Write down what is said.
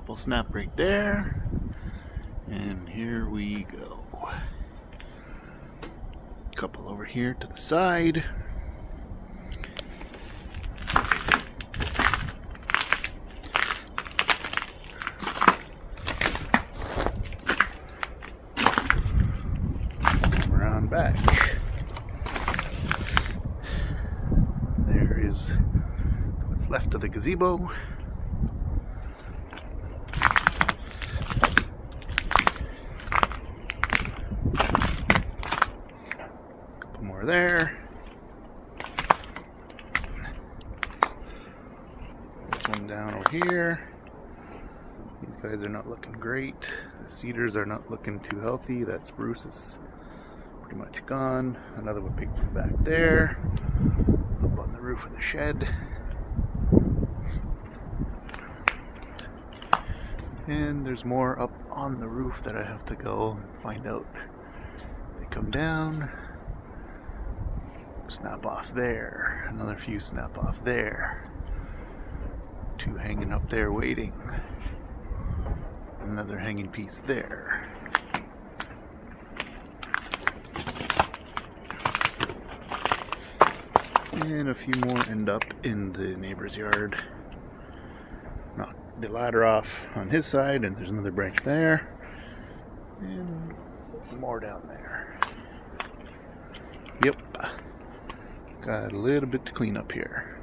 couple snap right there, and here we go. Couple over here to the side. Come around back. There is what's left of the gazebo. More there. This one down over here. These guys are not looking great. The cedars are not looking too healthy. That spruce is pretty much gone. Another one big one back there. Up on the roof of the shed. And there's more up on the roof that I have to go and find out. They come down. Snap off there, another few snap off there, two hanging up there waiting, another hanging piece there. And a few more end up in the neighbor's yard. Knock the ladder off on his side, and there's another branch there, and more down there. Yep. Got a little bit to clean up here.